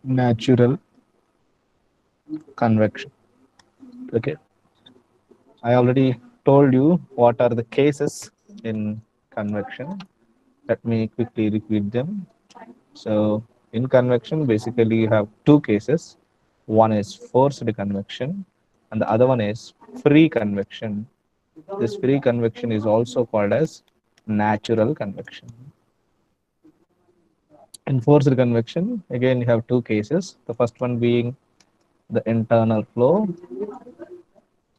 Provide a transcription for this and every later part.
Natural convection. Okay, I already told you what are the cases in convection. Let me quickly repeat them. So, in convection, basically you have two cases. One is forced convection, and the other one is free convection. This free convection is also called as natural convection. In forced convection, again, you have two cases. The first one being the internal flow,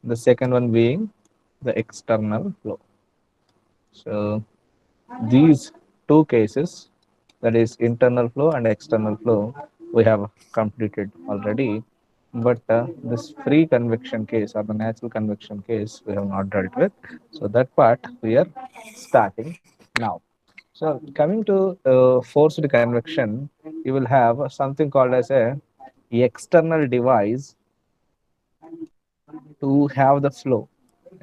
the second one being the external flow. So, these two cases, that is internal flow and external flow, we have completed already. But this free convection case or the natural convection case, we have not dealt with. So that part we are starting now. So coming to forced convection, you will have something called as a external device to have the flow.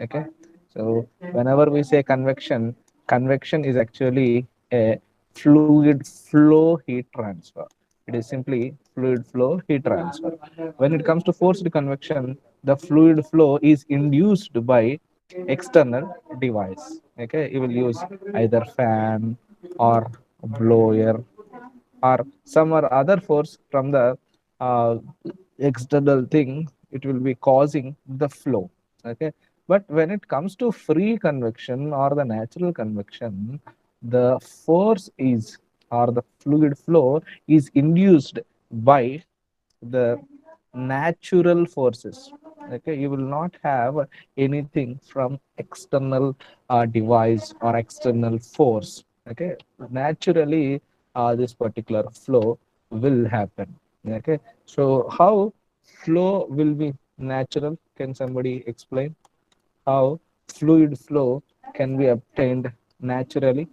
Okay, so whenever we say convection, convection is actually a fluid flow heat transfer. It is simply fluid flow heat transfer. When it comes to forced convection, the fluid flow is induced by external device. Okay, you will use either fan or blower or some or other force from the uh, external thing. It will be causing the flow. Okay, but when it comes to free convection or the natural convection, the force is or the fluid flow is induced by the natural forces. Okay, you will not have anything from external device or external force. Okay, naturally this particular flow will happen. Okay, so how flow will be natural? Can somebody explain how fluid flow can be obtained naturally?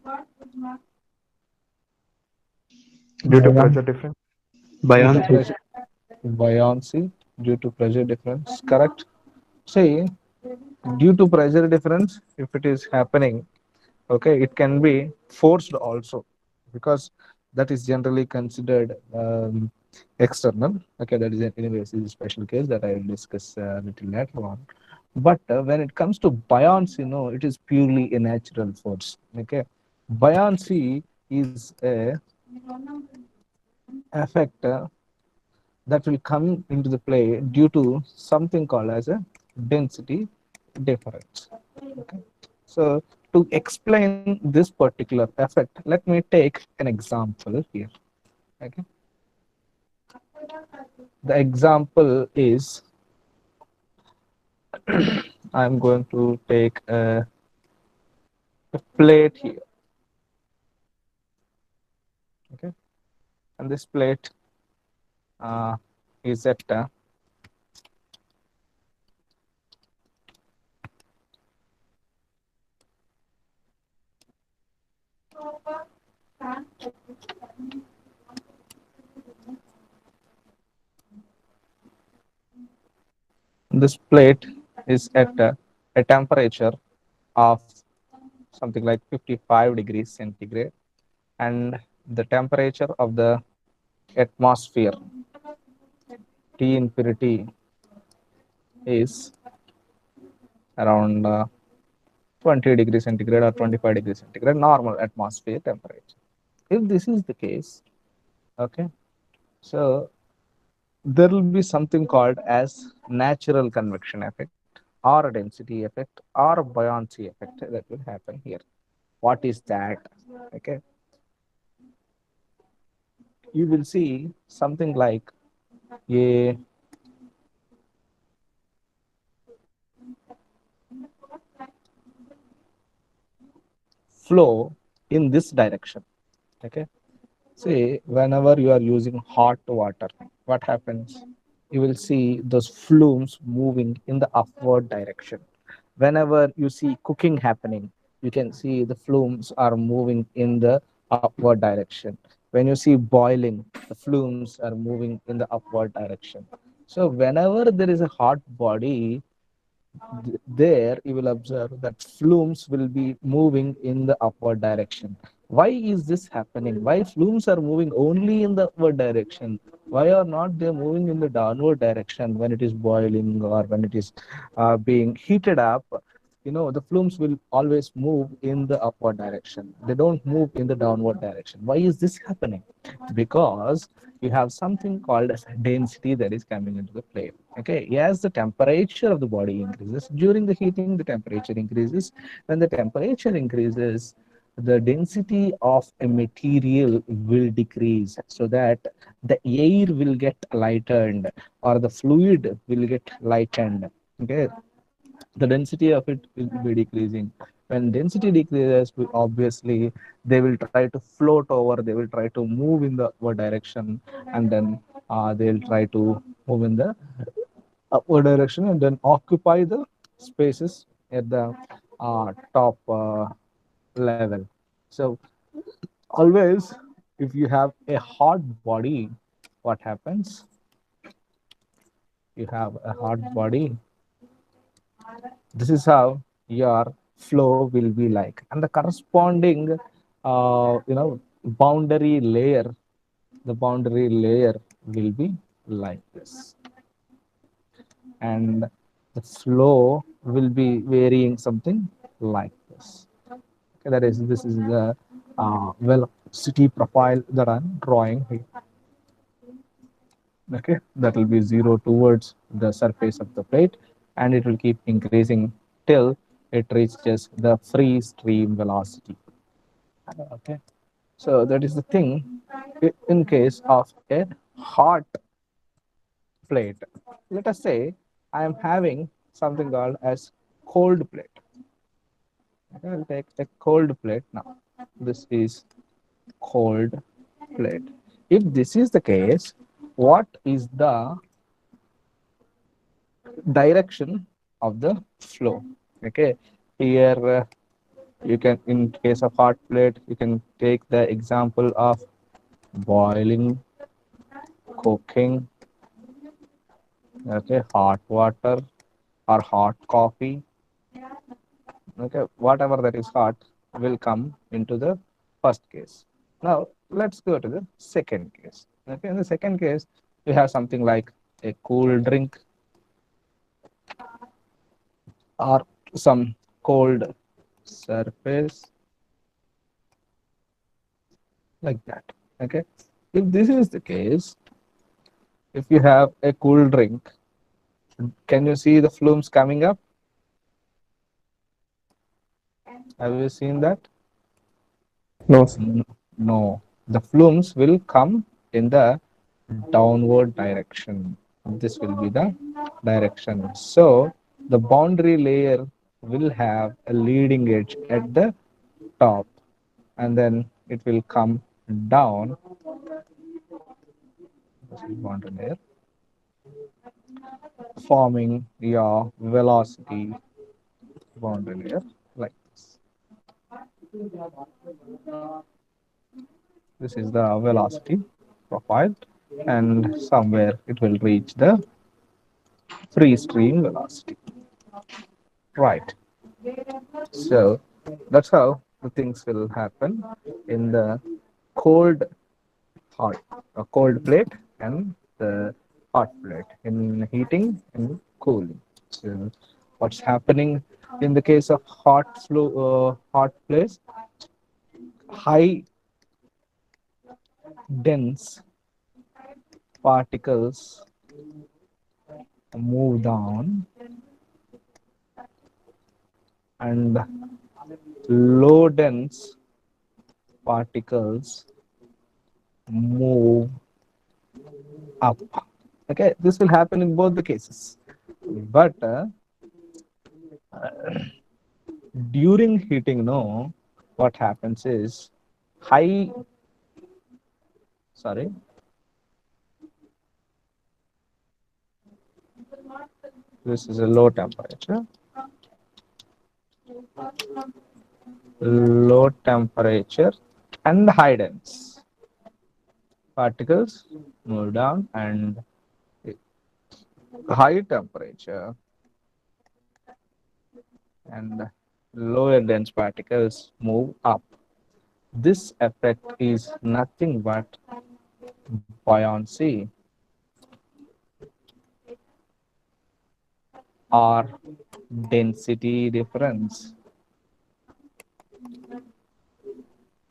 Due to Buoyan- pressure difference. Due to Buoyancy. pressure, buoyancy, due to pressure difference. Correct. See, due to pressure difference, if it is happening, okay, it can be forced also, because that is generally considered external. Okay, that is anyways is a special case that I will discuss a little later on. But when it comes to buoyancy, no, it is purely a natural force. Okay, buoyancy is a effect that will come into the play due to something called as a density difference. Okay. So to explain this particular effect, let me take an example here. Okay. The example is I'm going to take a plate here. Okay. And this plate is at this plate is at a temperature of something like 55 degrees centigrade, and the temperature of the atmosphere T infinity is around 20 degrees centigrade or 25 degrees centigrade, normal atmosphere temperature. If this is the case, okay, so there will be something called as natural convection effect or a density effect or a buoyancy effect that will happen here. What is that? Okay, you will see something like a flow in this direction. Okay, see, whenever you are using hot water, what happens? You will see those flumes moving in the upward direction. Whenever you see cooking happening, you can see the flumes are moving in the upward direction. When you see boiling, the flumes are moving in the upward direction. So whenever there is a hot body, there you will observe that flumes will be moving in the upward direction. Why is this happening? Why flumes are moving only in the upward direction? Why are not they moving in the downward direction when it is boiling or when it is being heated up? The flumes will always move in the upward direction. They don't move in the downward direction. Why is this happening? Because you have something called as density that is coming into the play. Okay, as the temperature of the body increases during the heating, the temperature increases. When the temperature increases, the density of a material will decrease, so that the air will get lightened or the fluid will get lightened. Okay, the density of it will be decreasing. When density decreases, obviously they will try to float over, they will try to move in the upward direction, and then they'll try to move in the upward direction and then occupy the spaces at the top level. So always, if you have a hot body, what happens? You have a hot body. This is how your flow will be like, and the corresponding boundary layer, the boundary layer will be like this, and the flow will be varying something like this. Okay, that is, this is the velocity profile that I'm drawing here. Okay, that will be zero towards the surface of the plate, and it will keep increasing till it reaches the free stream velocity. Okay, so that is the thing in case of a hot plate. Let us say I am having something called as cold plate. Okay, I'll take a cold plate now. This is cold plate. If this is the case, what is the direction of the flow? Okay, here you can, in case of hot plate, you can take the example of boiling, cooking, okay, hot water or hot coffee. Okay, whatever that is hot will come into the first case. Now let's go to the second case. Okay, in the second case, we have something like a cool drink or some cold surface, like that. Okay, if this is the case, if you have a cool drink, can you see the flumes coming up? Have you seen that? No, sir. No, the flumes will come in the downward direction. This will be the direction. So the boundary layer will have a leading edge at the top, and then it will come down. This is boundary layer, forming your velocity boundary layer like this. This is the velocity profile, and somewhere it will reach the free stream velocity. Right. So that's how the things will happen in the cold hot, a cold plate and the hot plate, in heating and cooling. So what's happening in the case of hot place? High dense particles move down, and low dense particles move up. Okay, this will happen in both the cases. But during heating, no, what happens is high, sorry, this is a low temperature. Low temperature and high dense particles move down, and high temperature and lower dense particles move up. This effect is nothing but buoyancy or density difference,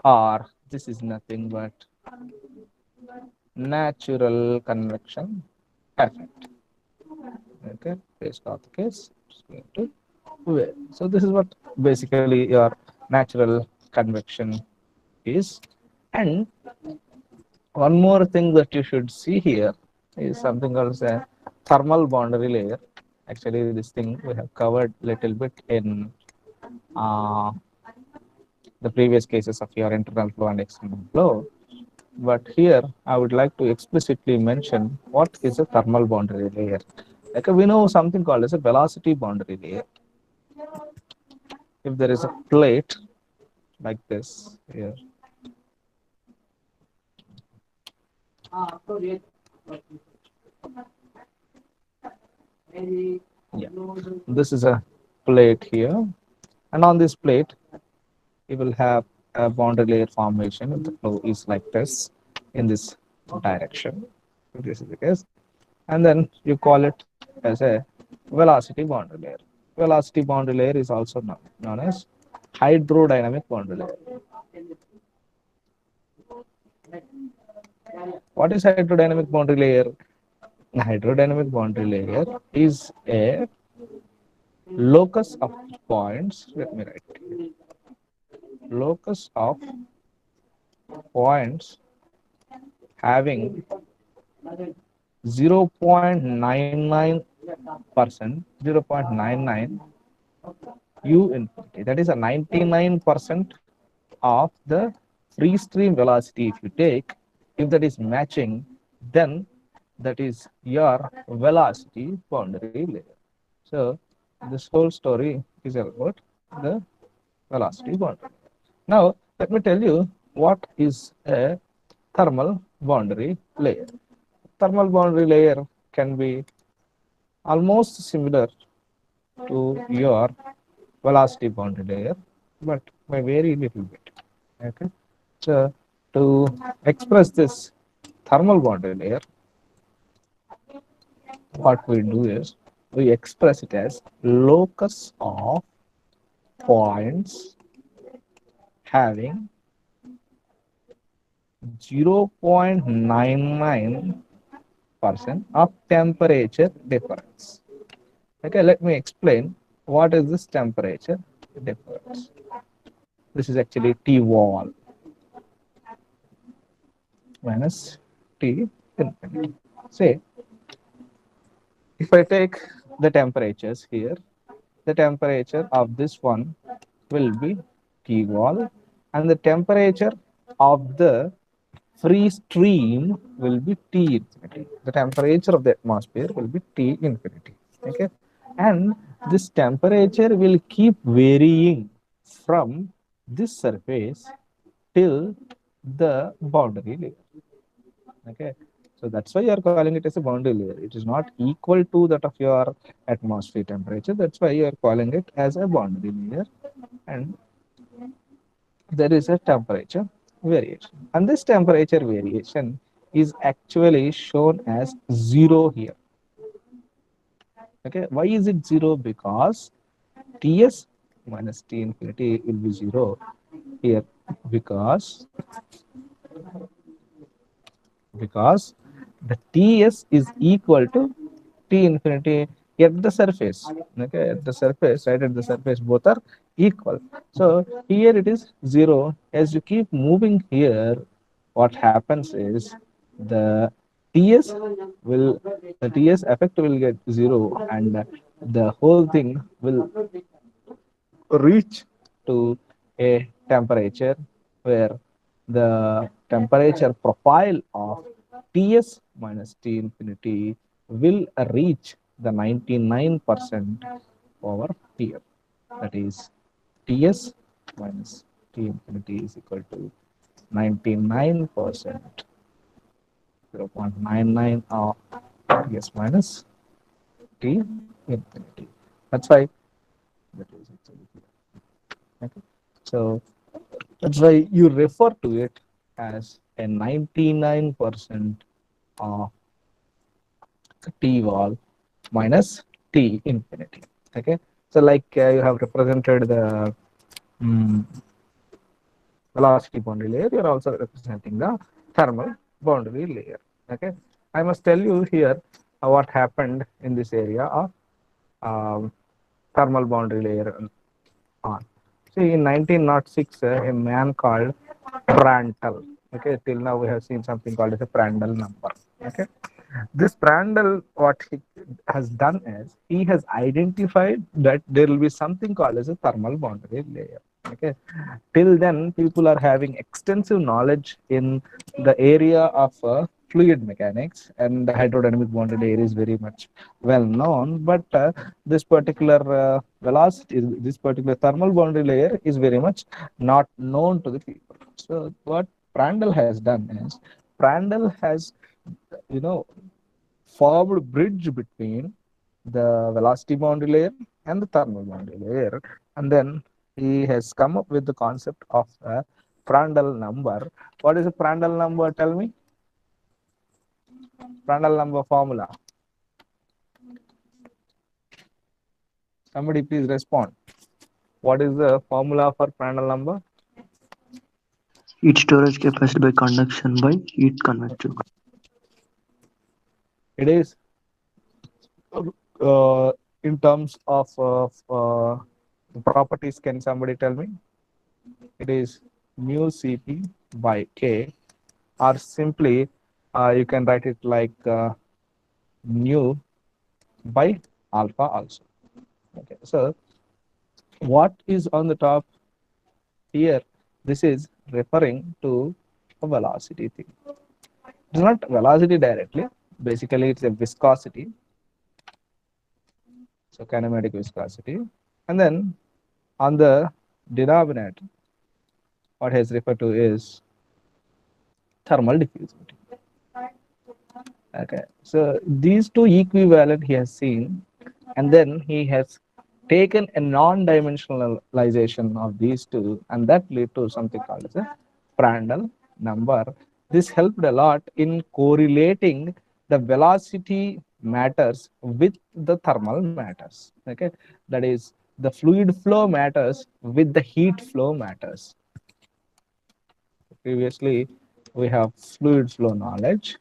or this is nothing but natural convection effect. Okay, paste not the case. Just going to so this is what basically your natural convection is. And one more thing that you should see here is something called a thermal boundary layer. Actually, this thing we have covered little bit in uh, the previous cases of your internal flow and external flow. But here, I would like to explicitly mention what is a thermal boundary layer. Like we know something called as a velocity boundary layer. If there is a plate like this here, yeah, this is a plate here, and on this plate, you will have a boundary layer formation if the flow is like this in this direction. If this is the case, and then you call it as a velocity boundary layer. Velocity boundary layer is also known as hydrodynamic boundary layer. What is hydrodynamic boundary layer? Hydrodynamic boundary layer is a locus of points. Let me write locus of points having 0.99%, 0.99 u infinity. That is a 99% of the free stream velocity. If you take, if that is matching, then that is your velocity boundary layer. So this whole story is about the velocity boundary. Now let me tell you what is a thermal boundary layer. Thermal boundary layer can be almost similar to your velocity boundary layer, but by very little bit. Okay. So to express this thermal boundary layer, what we do is we express it as locus of points having 0.99% of temperature difference. Okay, let me explain what is this temperature difference. This is actually T wall minus T infinity. Say, if I take the temperatures here, the temperature of this one will be T wall, and the temperature of the free stream will be T infinity. The temperature of the atmosphere will be T infinity. Okay, and this temperature will keep varying from this surface till the boundary layer. Okay, so that's why you are calling it as a boundary layer. It is not equal to that of your atmosphere temperature. That's why you are calling it as a boundary layer, and there is a temperature variation. And this temperature variation is actually shown as zero here. Okay, why is it zero? Because Ts minus T infinity will be zero here because the Ts is equal to T infinity at the surface. Okay, at the surface, right at the surface, both are equal. So here it is zero. As you keep moving here, what happens is the Ts the Ts effect will get zero, and the whole thing will reach to a temperature where the temperature profile of Ts minus T infinity will reach the 99% over here. That is Ts minus T infinity is equal to 99%, 0.99 of Ts minus T infinity. That's why that is actually here. Okay. So that's why you refer to it as a 99% of T wall minus T infinity. Okay. So like you have represented the mm, velocity boundary layer, you are also representing the thermal boundary layer. Okay. I must tell you here what happened in this area of um, thermal boundary layer on. See, in 1906, a man called Prandtl. Okay, till now we have seen something called as a Prandtl number. Okay, this Prandtl, what he has done is he has identified that there will be something called as a thermal boundary layer. Okay, till then people are having extensive knowledge in the area of fluid mechanics, and the hydrodynamic boundary layer is very much well known, but this particular velocity, this particular thermal boundary layer is very much not known to the people. So what Prandtl has done is Prandtl has, you know, formed bridge between the velocity boundary layer and the thermal boundary layer, and then he has come up with the concept of a Prandtl number. What is a Prandtl number? Tell me. Prandtl number formula. Somebody please respond. What is the formula for Prandtl number? Heat storage capacity by conduction by heat convection. It is uh, in terms of properties. Can somebody tell me? It is mu Cp by K, or simply you can write it like mu by alpha also. Okay, so what is on the top here? This is referring to a velocity thing. It's not velocity directly. Basically, it's a viscosity. So kinematic viscosity, and then on the denominator, what has referred to is thermal diffusivity. Okay, so these two equivalent he has seen, and then he has taken a non-dimensionalization of these two, and that led to something called as a Prandtl number. This helped a lot in correlating the velocity matters with the thermal matters. Okay, that is the fluid flow matters with the heat flow matters. Previously, we have fluid flow knowledge.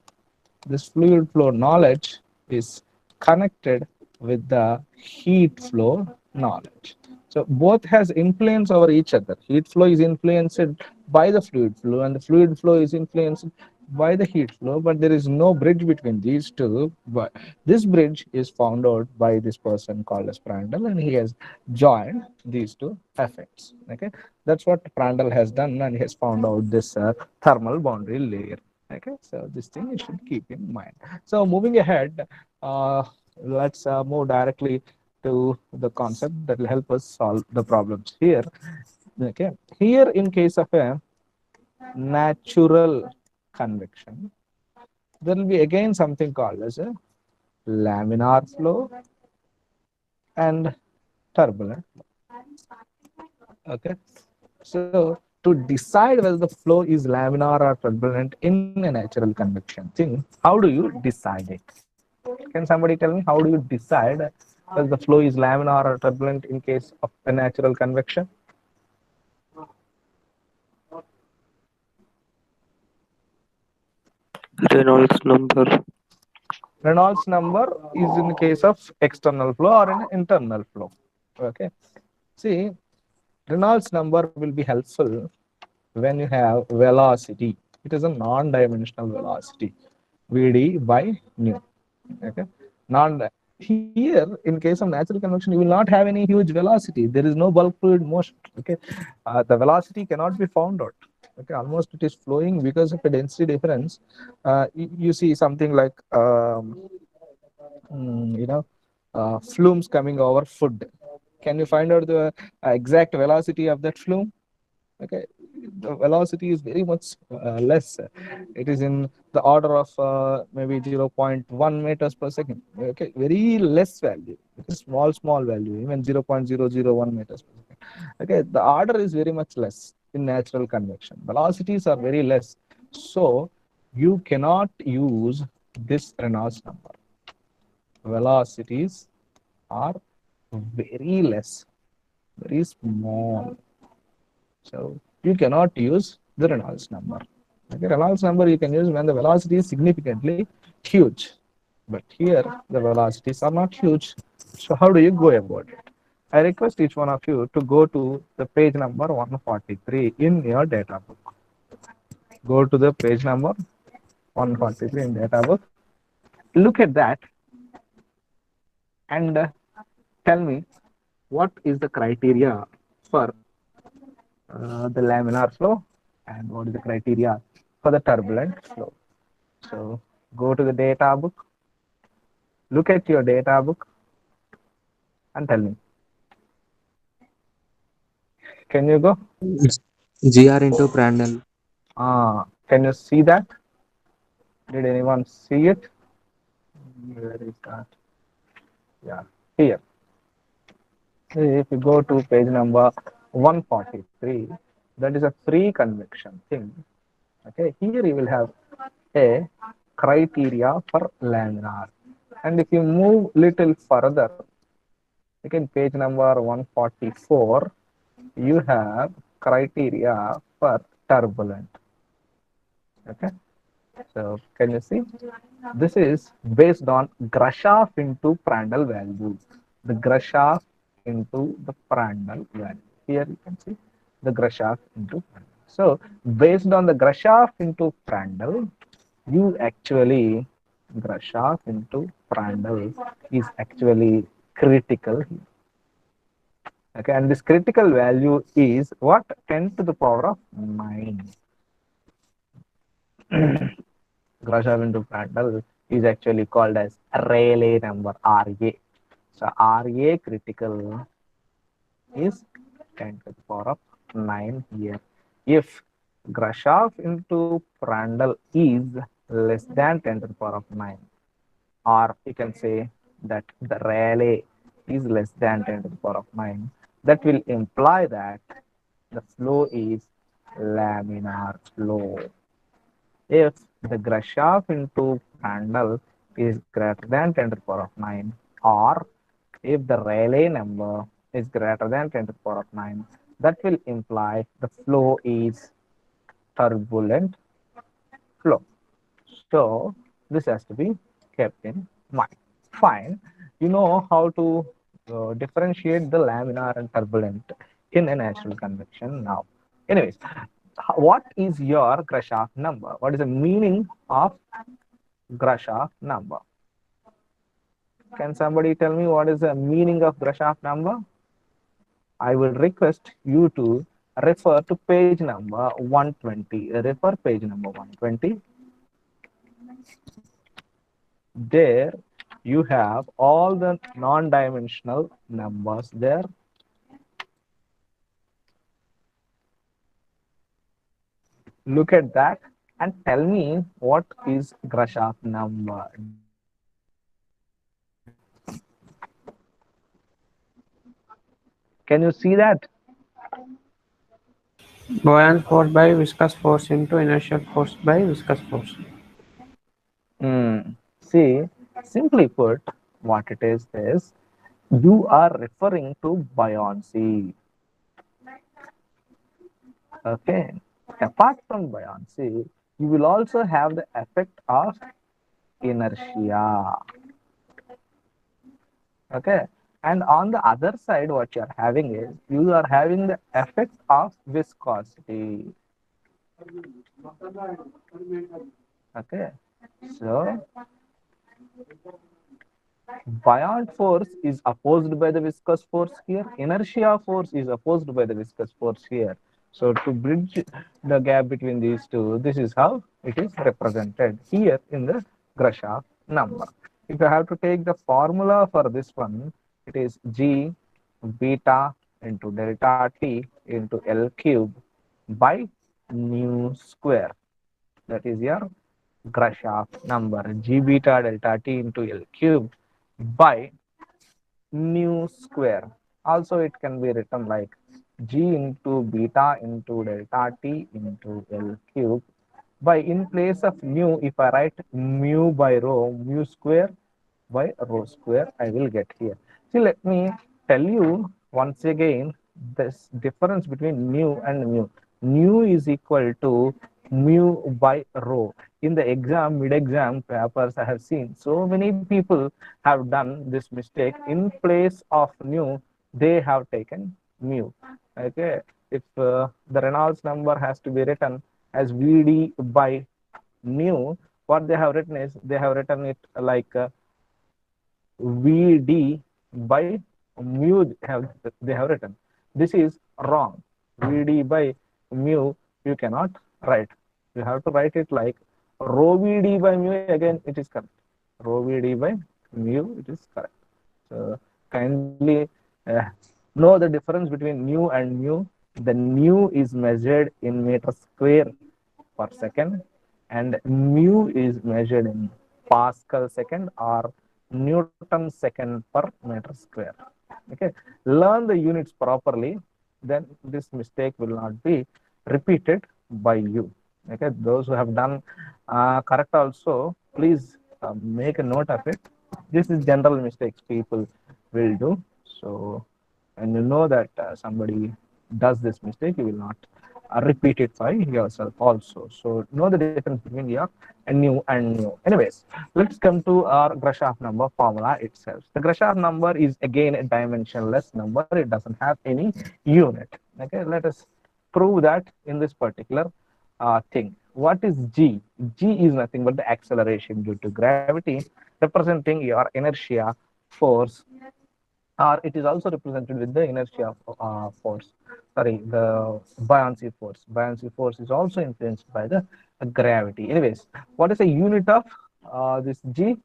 This fluid flow knowledge is connected with the heat flow knowledge. So both has influence over each other. Heat flow is influenced by the fluid flow, and the fluid flow is influenced by the heat flow, but there is no bridge between these two. But this bridge is found out by this person called as Prandtl, and he has joined these two effects. Okay, that's what Prandtl has done, and he has found out this thermal boundary layer. Okay, so this thing you should keep in mind. So moving ahead, let's move directly to the concept that will help us solve the problems here. Okay, here in case of a natural convection, there will be again something called as a laminar flow and turbulent flow. Okay, so to decide whether the flow is laminar or turbulent in a natural convection thing, how do you decide it? Can somebody tell me how do you decide whether the flow is laminar or turbulent in case of a natural convection? Reynolds number. Reynolds number is in case of external flow or in internal flow. Okay. See, Reynolds number will be helpful when you have velocity. It is a non-dimensional velocity, Vd by nu. Okay. Non here in case of natural convection, you will not have any huge velocity. There is no bulk fluid motion. Okay. The velocity cannot be found out. Okay, almost it is flowing because of a density difference. You see something like you know, flumes coming over food. Can you find out the exact velocity of that flume? Okay, the velocity is very much less. It is in the order of maybe 0.1 meters per second. Okay, very less value. It is small value, even 0.001 meters per second. Okay, the order is very much less in natural convection. Velocities are very less. So you cannot use this Reynolds number. Velocities are very less, very small. So you cannot use the Reynolds number. Okay, Reynolds number you can use when the velocity is significantly huge. But here the velocities are not huge. So how do you go about it? I request each one of you to go to the page number 143 in your data book. Go to the page number 143 in data book. Look at that and tell me what is the criteria for the laminar flow and what is the criteria for the turbulent flow. So go to the data book, look at your data book and tell me. Can you go? GR into Prandtl. Can you see that? Did anyone see it? Where is that? Yeah, here. If you go to page number 143, that is a free convection thing. Okay, here you will have a criteria for laminar. And if you move little further, again page number 144, you have criteria for turbulent. Okay, so can you see? This is based on Grashof into Prandtl value. The Grashof into the Prandtl value. Here you can see the Grashof into Prandtl. So based on the Grashof into Prandtl, you actually Grashof into Prandtl is actually critical here. Okay, and this critical value is what? 10 to the power of 9. Grashof into Prandtl is actually called as Rayleigh number, RA. So RA critical is 10 to the power of 9 here. If Grashof into Prandtl is less than 10 to the power of 9, or you can say that the Rayleigh is less than 10 to the power of 9, that will imply that the flow is laminar flow. If the Grashof into Prandtl is greater than 10 to the power of 9, or if the Rayleigh number is greater than 10 to the power of 9, that will imply the flow is turbulent flow. So this has to be kept in mind. Fine. You know how to differentiate the laminar and turbulent in a natural convection now. Anyways, what is your Grashof number? What is the meaning of Grashof number? Can somebody tell me what is the meaning of Grashof number? I will request you to refer to page number 120. Refer page number 120. There you have all the non-dimensional numbers there. Look at that and tell me what is Grashof number. Can you see that? Buoyant force by viscous force into inertial force by viscous force. See, simply put, what it is you are referring to buoyancy. Okay. Apart from buoyancy, you will also have the effect of inertia. Okay. And on the other side, what you are having is you are having the effect of viscosity. Okay. So buoyant force is opposed by the viscous force here. Inertia force is opposed by the viscous force here. So to bridge the gap between these two, this is how it is represented here in the Grashof number. If you have to take the formula for this one, it is G beta into delta T into L cube by nu square. That is your Grashof number g beta delta t into L cube by nu square. Also, it can be written like g into beta into delta t into L cube by, in place of mu, if I write mu by rho, mu square by rho square, I will get here. See, let me tell you once again this difference between mu and mu. Mu is equal to mu by rho. In the exam, mid-exam papers, I have seen so many people have done this mistake. In place of mu, they have taken mu. Okay, if the Reynolds number has to be written as Vd by mu, what they have written is they have written it like Vd by mu they have written. This is wrong. Vd by mu you cannot write. You have to write it like rho Vd by mu. Again, it is correct. Rho Vd by mu, it is correct. So kindly uh, know the difference between nu and mu. The nu is measured in meter square per second, and mu is measured in Pascal second or Newton second per meter square. Okay, learn the units properly, then this mistake will not be repeated by you. Okay, those who have done correct also, please make a note of it. This is general mistakes people will do. So, and you know that somebody does this mistake, you will not repeat it by yourself also. So know the difference between your and new. Anyways, let's come to our Grashof number formula itself. The Grashof number is again a dimensionless number. It doesn't have any unit. Okay, let us prove that in this particular thing. What is G? G is nothing but the acceleration due to gravity, representing your inertia force, or it is also represented with the inertia force. Sorry, the buoyancy force. Buoyancy force is also influenced by the gravity. Anyways, what is the unit of this G?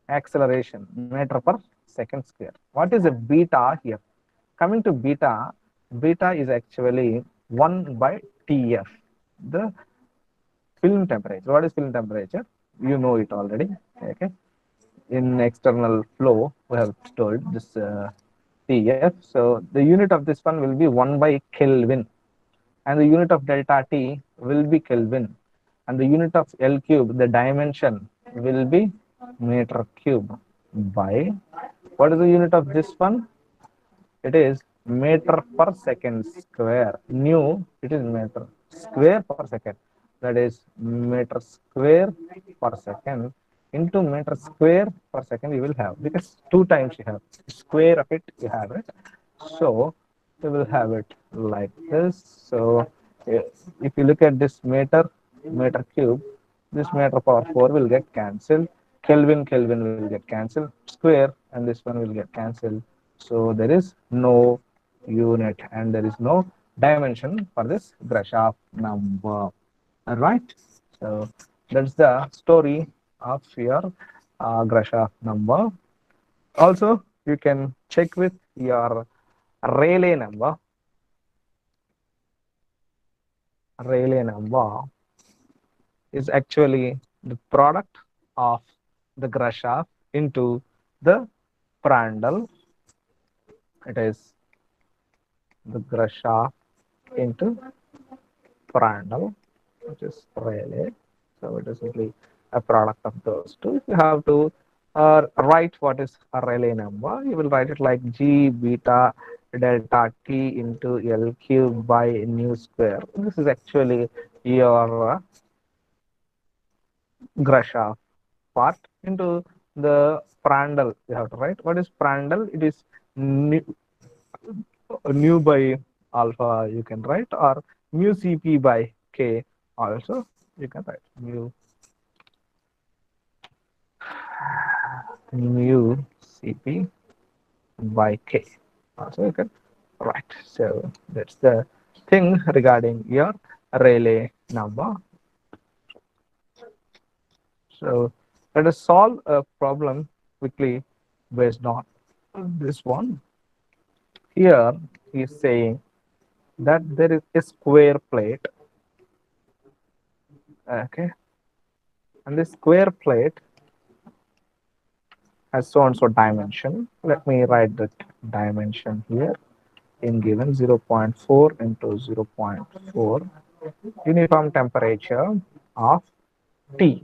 Acceleration, meter per second square. What is a beta here? Coming to beta, beta is actually 1 by TF, the film temperature. What is film temperature? You know it already. Okay. In external flow, we have told this TF. So the unit of this one will be 1 by Kelvin, and the unit of delta T will be Kelvin, and the unit of L cube, the dimension, will be meter cube by, what is the unit of this one? It is meter per second square. Nu, it is meter square per second. That is meter square per second into meter square per second you will have, because two times you have square of it, you have it. So you will have it like this. So if you look at this meter cube, this meter power 4 will get cancelled. Kelvin will get cancelled. Square and this one will get cancelled. So there is no unit and there is no dimension for this Grashof number. All right. So that's the story of your Grashof number. Also, you can check with your Rayleigh number. Rayleigh number is actually the product of the Grashof into the Prandtl. It is the Grashof into Prandtl, which is Rayleigh. So it is simply a product of those two. You have to write what is a Rayleigh number. You will write it like G beta delta T into L cube by nu square. This is actually your Grashof part. Into the Prandtl, you have to write. What is Prandtl? It is nu, nu by alpha, you can write, or mu Cp by K also you can write. Mu Cp by K also you can write. So that's the thing regarding your Rayleigh number. So let us solve a problem quickly based on this one. Here he is saying that there is a square plate, okay, and this square plate has so and so dimension. Let me write the dimension here in given 0.4 into 0.4 uniform temperature of T.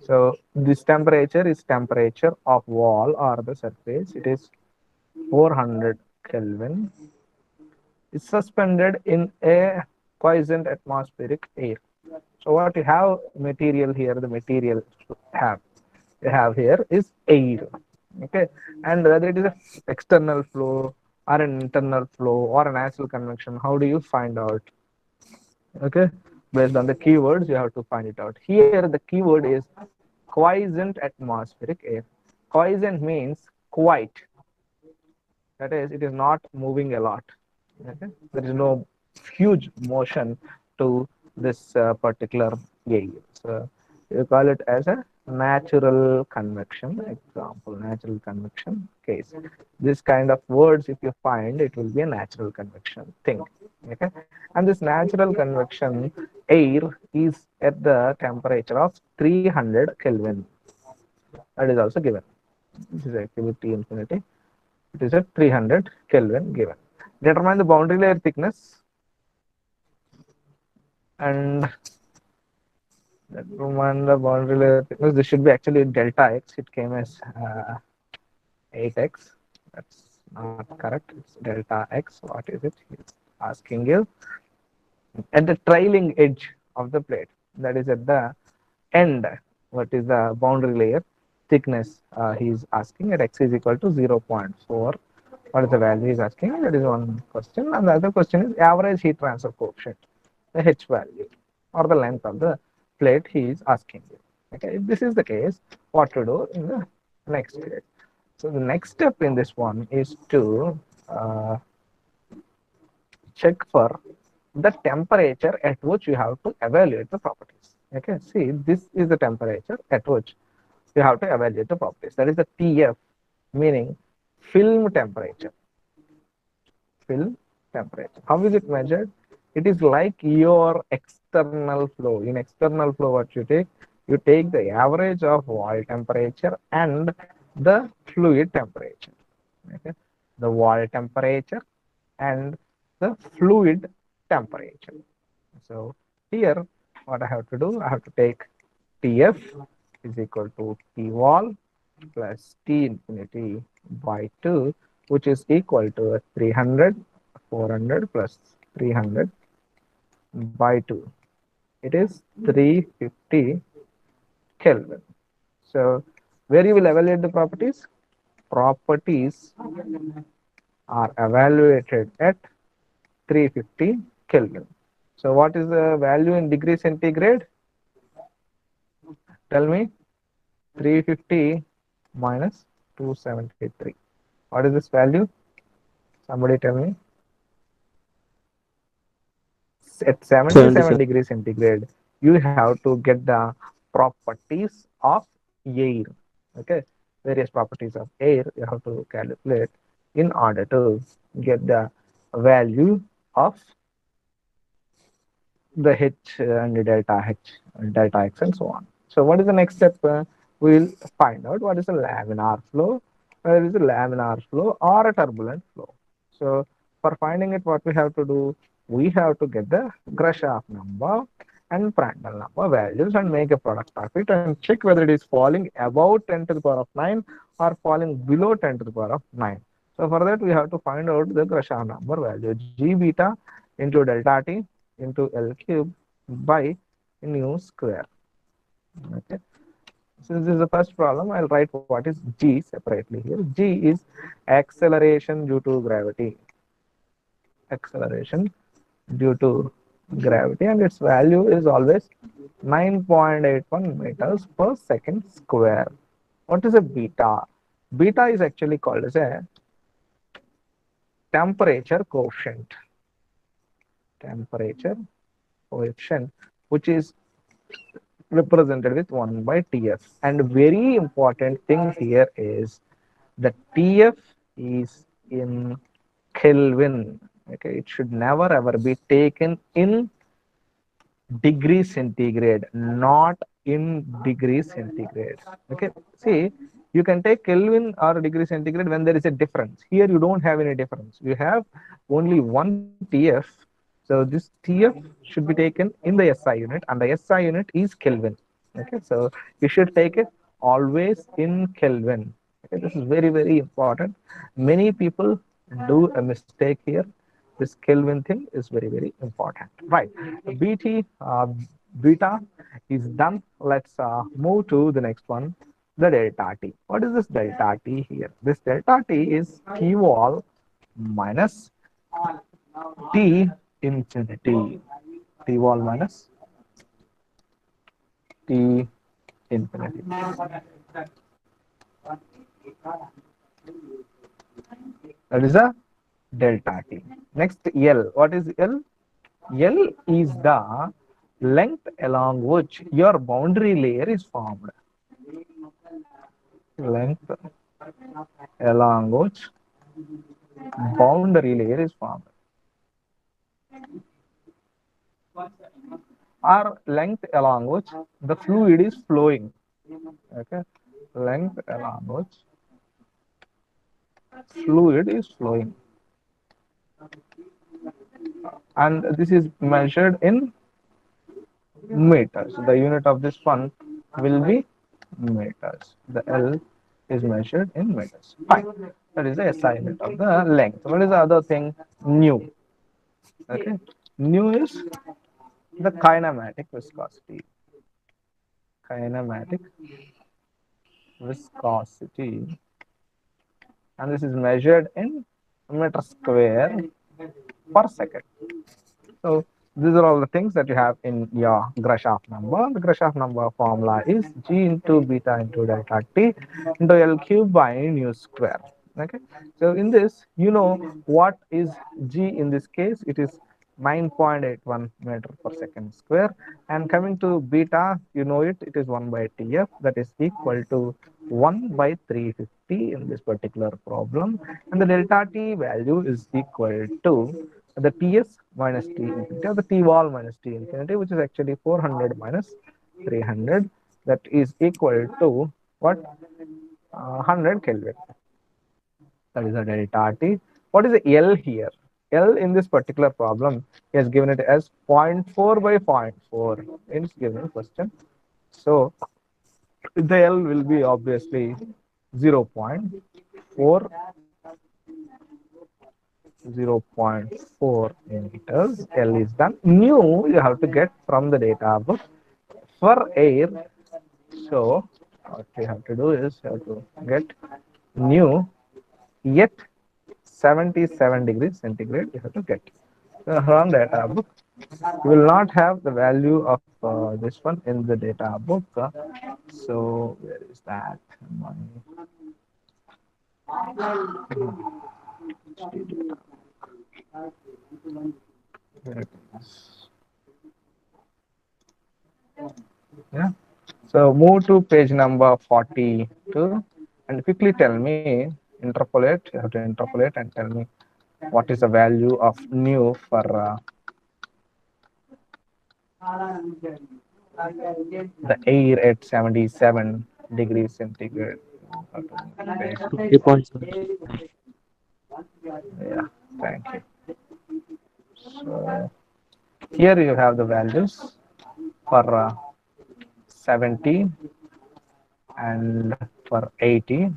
So this temperature is temperature of wall or the surface. It is 400 Kelvin. It's suspended in a quiescent atmospheric air. So what you have material here, the material have you have here is air. Okay, and whether it is a external flow or an internal flow or a natural convection, how do you find out? Okay, based on the keywords, you have to find it out. Here, the keyword is quiescent atmospheric air. Quiescent means quiet. That is, it is not moving a lot. Okay? There is no huge motion to this particular air. So you call it as a natural convection example, natural convection case. This kind of words, if you find, it will be a natural convection thing. Okay, and this natural convection air is at the temperature of 300 Kelvin. That is also given. This is activity infinity. It is at 300 Kelvin given. Determine the boundary layer thickness and determine the boundary layer thickness. This should be actually delta x. It came as 8x. That's not correct. It's delta x. What is it? He's asking you at the trailing edge of the plate. That is at the end. What is the boundary layer thickness? He is asking at x is equal to 0.4. What is the value he's asking? That is one question. And the other question is average heat transfer coefficient, the H value or the length of the plate he is asking you. Okay, if this is the case, what to do in the next step? So the next step in this one is to check for the temperature at which you have to evaluate the properties. Okay, see, this is the temperature at which you have to evaluate the properties. That is the TF, meaning film temperature. Film temperature. How is it measured? It is like your external flow. In external flow, what you take? You take the average of wall temperature and the fluid temperature. Okay? The wall temperature and the fluid temperature. So here, what I have to do? I have to take TF is equal to T wall plus T infinity by 2, which is equal to 300, 400 plus 300 by 2. It is 350 Kelvin. So where you will evaluate the properties? Properties are evaluated at 350 Kelvin. So what is the value in degree centigrade? Tell me. 350 minus 273. What is this value? Somebody tell me. At 77 77. degrees centigrade, you have to get the properties of air. Okay, various properties of air you have to calculate in order to get the value of the H and delta H, and delta X, and so on. So, what is the next step? We will find out what is a laminar flow, whether it is a laminar flow or a turbulent flow. So, for finding it, what we have to do? We have to get the Grashof number and Prandtl number values and make a product of it and check whether it is falling above 10 to the power of 9 or falling below 10 to the power of 9. So, for that, we have to find out the Grashof number value G beta into delta T into L cube by nu square. Okay. Since this is the first problem, I'll write what is G separately here. G is acceleration due to gravity. Acceleration due to gravity, and its value is always 9.81 meters per second square. What is a beta? Beta is actually called as a temperature coefficient. Temperature coefficient, which is represented with 1 by TF. And very important thing here is the TF is in Kelvin. Okay, it should never ever be taken in degree centigrade, not in degree centigrade. Okay, see, you can take Kelvin or degree centigrade when there is a difference. Here you don't have any difference. You have only one TF. So this TF should be taken in the SI unit, and the SI unit is Kelvin. Okay, so you should take it always in Kelvin. Okay, this is very, very important. Many people do a mistake here. This Kelvin thing is very, very important. Right. BT beta is done. Let's move to the next one, the delta T. What is this delta T here? This delta T is T wall minus T infinity. T wall minus T infinity. That is a delta T. Next L. What is L? L is the length along which your boundary layer is formed. Length along which boundary layer is formed. Or length along which the fluid is flowing. Okay, length along which fluid is flowing, and this is measured in meters. The unit of this one will be meters. The L is measured in meters. Fine. That is the SI unit of the length. What is the other thing? Nu. Okay. Nu is the kinematic viscosity. Kinematic viscosity. And this is measured in meter square per second. So these are all the things that you have in your Grashof number. The Grashof number formula is G into beta into delta T into L cube by nu square. Okay. So in this, you know what is G in this case? It is 9.81 meter per second square. And coming to beta, you know it, it is 1 by TF, that is equal to 1 by 350 in this particular problem. And the delta T value is equal to the Ts minus T infinity, or the T wall minus T infinity, which is actually 400 minus 300, that is equal to what? 100 Kelvin. That is a delta T. What is the L here? L in this particular problem, he has given it as 0.4 by 0.4. It's given question. So the L will be obviously 0.4 meters. L is done. Nu you have to get from the data book for air. So what we have to do is you have to get nu yet 77 degrees centigrade you have to get. So from data book, you will not have the value of this one in the data book. So where is that? Yeah. So move to page number 42 and quickly tell me, interpolate, you have to interpolate and tell me what is the value of nu for the air at 77 degrees centigrade. 20.76. Yeah, thank you. So here you have the values for 70 and for 80.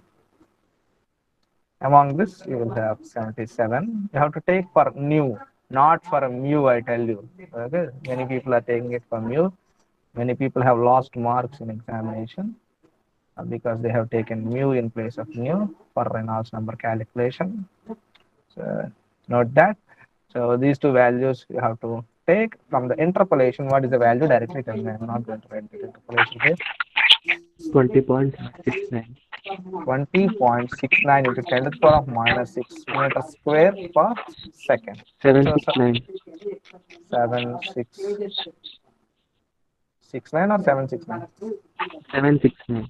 Among this, you will have 77. You have to take for nu, not for mu, I tell you. Okay? Many people are taking it for mu. Many people have lost marks in examination because they have taken mu in place of nu for Reynolds number calculation. So note that. So these two values you have to take from the interpolation. What is the value? Directly tell me. I'm not going to write the interpolation here. 20.69. 20.69 into 10 to the power of minus 6 meter square per second. So 769. 7669 or 769? 769.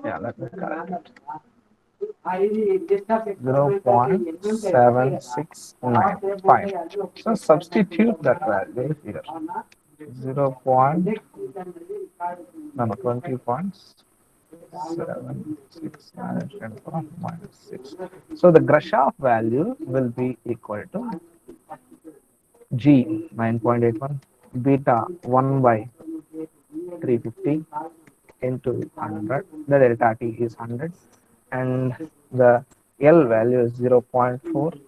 Yeah, let me correct it. 0.769. So substitute that value here. 0. No, no, 20.769 minus 6. So the Grashof value will be equal to G 9.81 beta 1 by 350 into 100. The delta T is 100 and the L value is 0.4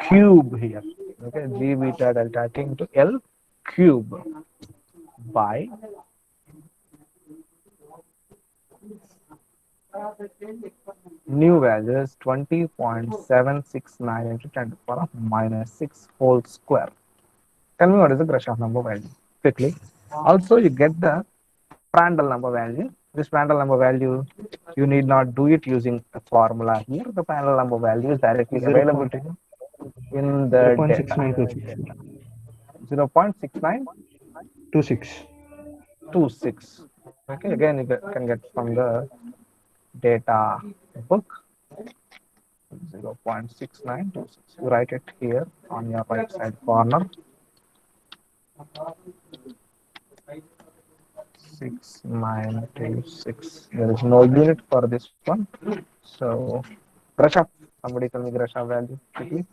cube here. Okay, G beta delta T into L cube by new value is 20.769 into 10 to the power of minus 6 whole square. Tell me what is the Grashof number value quickly. Also, you get the Prandtl number value. This Prandtl number value, you need not do it using a formula here. The Prandtl number value is directly 0. available to you in the data. 0.6926. 0.6926. Okay, again you can get from the data book 0.6926. You write it here on your right side corner. 6926. There is no unit for this one. So, Grashof. Somebody tell me Grashof value quickly.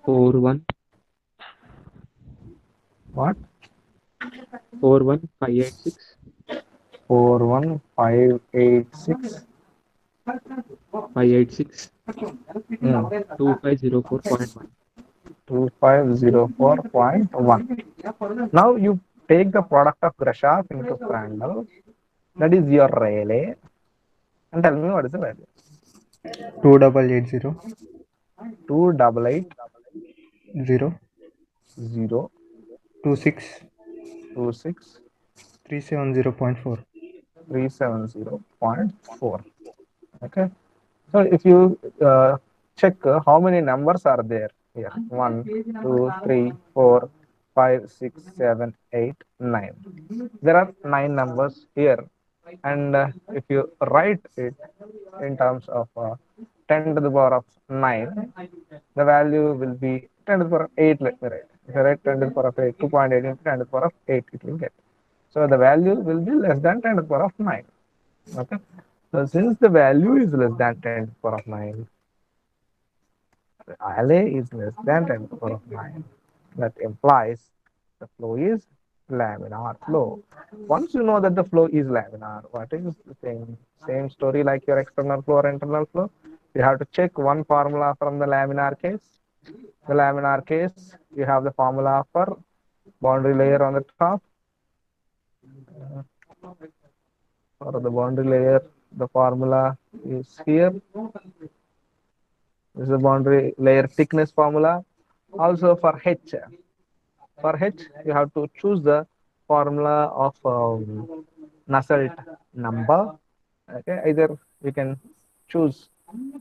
41 What? 41586 41586. 586 Hmm. 2504.1. 2504.1. Now you take the product of Grashof into Prandtl. That is your Rayleigh. And tell me what is the value. 2880 2880 26 26 370.4. 370.4. Okay. So if you check how many numbers are there here, 1, 2, 3, 4, 5, 6, 7, 8, 9. There are 9 numbers here, and if you write it in terms of 10 to the power of 9, the value will be 10 to the power of 8. Let me write. If I write 10 to the power of 8, 2.8 into 10 to the power of 8, it will get. So the value will be less than 10 to the power of 9. Okay. So since the value is less than 10 to the power of 9, the LA is less than 10 to the power of 9. That implies the flow is laminar flow. Once you know that the flow is laminar, what is the thing? Same story like your external flow or internal flow. You have to check one formula from the laminar case. The laminar case, you have the formula for boundary layer on the top. For the boundary layer, the formula is here. This is the boundary layer thickness formula. Also for H. For H, you have to choose the formula of Nusselt number. Okay, either we can choose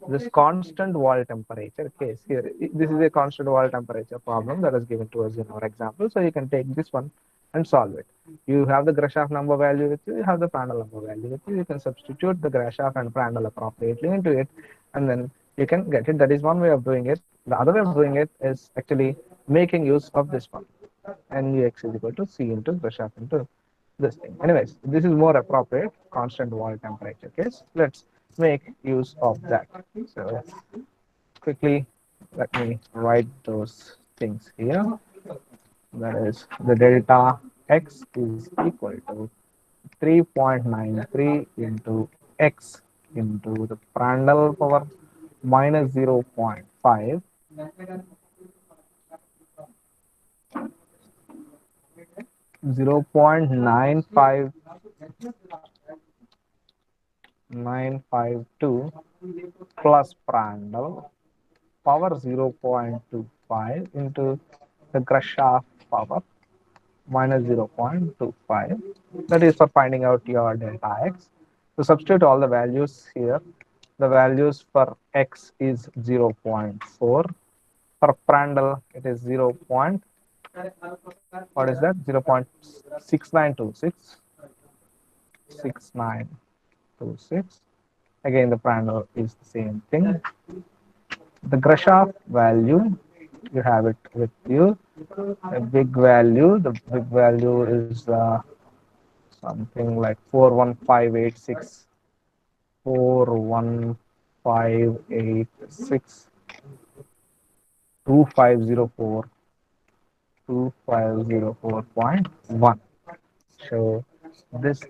this constant wall temperature case here. This is a constant wall temperature problem that is given to us in our example. So you can take this one and solve it. You have the Grashof number value with you, you have the Prandtl number value with you. You can substitute the Grashof and Prandtl appropriately into it, and then you can get it. That is one way of doing it. The other way of doing it is actually making use of this one. Nux is equal to C into Grashof into this thing. Anyways, this is more appropriate constant wall temperature case. Let's make use of that. So quickly, let me write those things here. That is the delta x is equal to 3.93 into x into the Prandtl power minus 0.5 0.952 plus Prandtl power 0.25 into the Grashof power minus 0.25. That is for finding out your delta x. So substitute all the values here. the values for x is 0.4. For Prandtl, it is 0. What is that? 0.6926. 6926. Again, the Prandtl is the same thing. The Grashof value, you have it with you. A big value, the big value is something like 41586. 41586. 2504. 2504.1. So this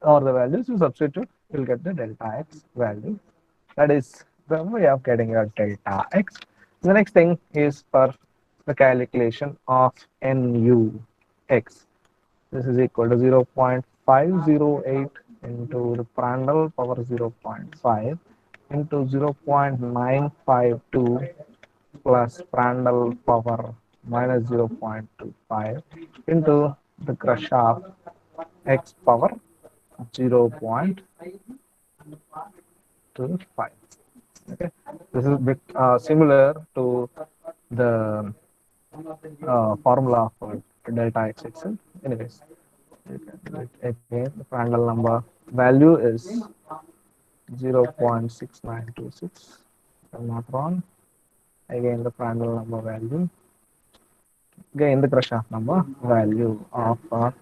or the values you substitute, you'll get the delta x value. That is the way of getting your delta x. The next thing is for the calculation of nu x. This is equal to 0.508 into the Prandtl power 0.5 into 0.952 plus Prandtl power minus 0.25 into the Grashof x power 0.25. Okay, this is a bit similar to the formula for delta x itself. Anyways, again the Prandtl number value is 0.6926. If I'm not wrong. Again the Prandtl number value. Again the Grashof number value of what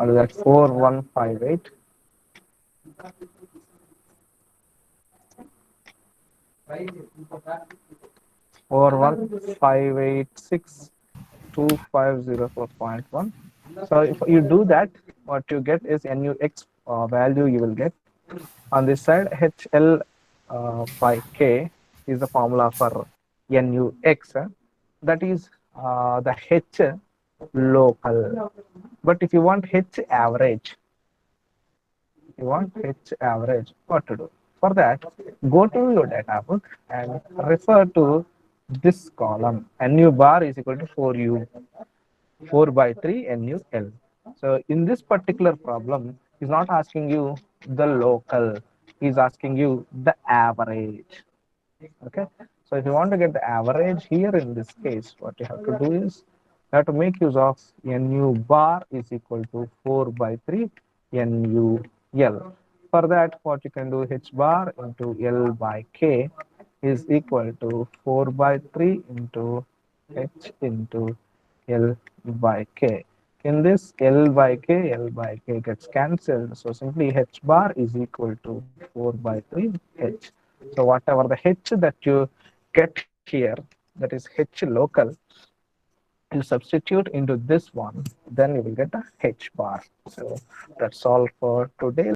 is that 4158. 41586 2504.1. So if you do that, what you get is NUX value you will get. On this side, HL by K is the formula for NUX. That is the H local. But if you want H average, what to do? For that, go to your data book and refer to this column. NU bar is equal to 4U. 4 by 3 NUL. So in this particular problem, he's not asking you the local, he's asking you the average. Okay, so if you want to get the average here in this case, what you have to do is you have to make use of NU bar is equal to 4 by 3 NUL. For that, what you can do, H bar into L by K is equal to 4 by 3 into H into L by K. In this L by K gets cancelled. So simply H bar is equal to 4 by 3 H. So whatever the H that you get here, that is H local, you substitute into this one, then you will get a H bar. So that's all for today.